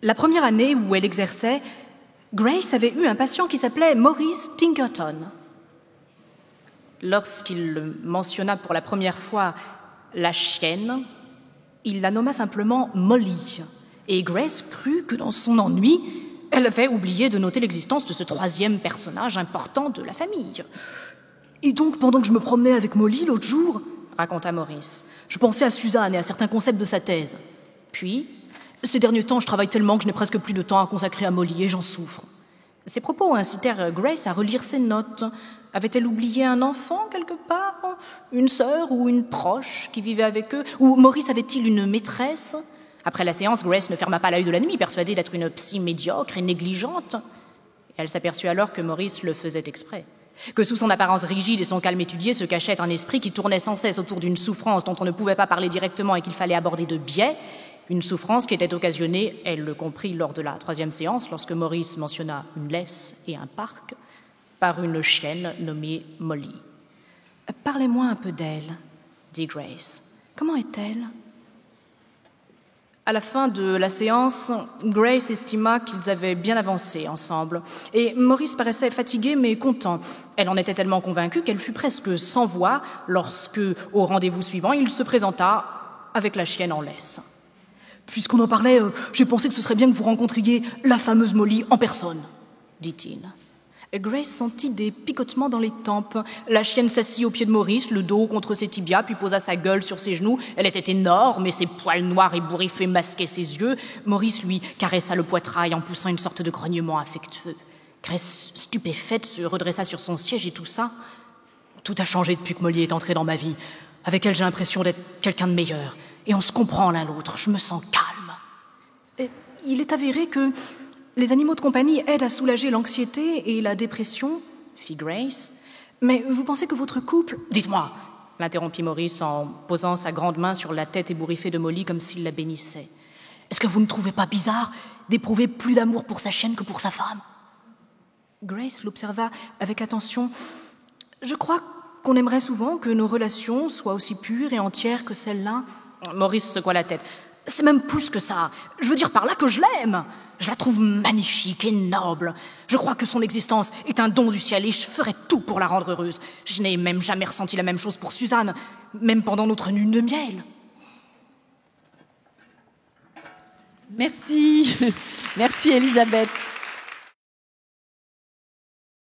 La première année où elle exerçait, Grace avait eu un patient qui s'appelait Maurice Tinkerton. Lorsqu'il mentionna pour la première fois la chienne, il la nomma simplement Molly, et Grace crut que dans son ennui, elle avait oublié de noter l'existence de ce troisième personnage important de la famille. Et donc, pendant que je me promenais avec Molly l'autre jour, raconta Maurice, je pensais à Suzanne et à certains concepts de sa thèse. Puis, ces derniers temps, je travaille tellement que je n'ai presque plus de temps à consacrer à Molly et j'en souffre. Ces propos incitèrent Grace à relire ses notes. Avait-elle oublié un enfant quelque part? Une sœur ou une proche qui vivait avec eux? Ou Maurice avait-il une maîtresse? Après la séance, Grace ne ferma pas l'œil de la nuit, persuadée d'être une psy médiocre et négligente. Elle s'aperçut alors que Maurice le faisait exprès. Que sous son apparence rigide et son calme étudié se cachait un esprit qui tournait sans cesse autour d'une souffrance dont on ne pouvait pas parler directement et qu'il fallait aborder de biais, une souffrance qui était occasionnée, elle le comprit lors de la 3e séance, lorsque Maurice mentionna une laisse et un parc, par une chienne nommée Molly. « Parlez-moi un peu d'elle, » dit Grace. « Comment est-elle » À la fin de la séance, Grace estima qu'ils avaient bien avancé ensemble. Et Maurice paraissait fatigué mais content. Elle en était tellement convaincue qu'elle fut presque sans voix lorsque, au rendez-vous suivant, il se présenta avec la chienne en laisse. Puisqu'on en parlait, j'ai pensé que ce serait bien que vous rencontriez la fameuse Molly en personne, dit-il. Grace sentit des picotements dans les tempes. La chienne s'assit au pied de Maurice, le dos contre ses tibias, puis posa sa gueule sur ses genoux. Elle était énorme et ses poils noirs ébouriffés masquaient ses yeux. Maurice lui caressa le poitrail en poussant une sorte de grognement affectueux. Grace, stupéfaite, se redressa sur son siège et toussa. Tout a changé depuis que Molly est entrée dans ma vie. Avec elle, j'ai l'impression d'être quelqu'un de meilleur. Et on se comprend l'un l'autre. Je me sens calme. Et il est avéré que les animaux de compagnie aident à soulager l'anxiété et la dépression, fit Grace. Mais vous pensez que votre couple... Dites-moi, l'interrompit Maurice en posant sa grande main sur la tête ébouriffée de Molly comme s'il la bénissait. Est-ce que vous ne trouvez pas bizarre d'éprouver plus d'amour pour sa chienne que pour sa femme? Grace l'observa avec attention. Je crois qu'on aimerait souvent que nos relations soient aussi pures et entières que celle-là. Maurice secoua la tête. C'est même plus que ça. Je veux dire par là que je l'aime. Je la trouve magnifique et noble. Je crois que son existence est un don du ciel et je ferai tout pour la rendre heureuse. Je n'ai même jamais ressenti la même chose pour Suzanne, même pendant notre lune de miel. Merci. Merci Elisabeth.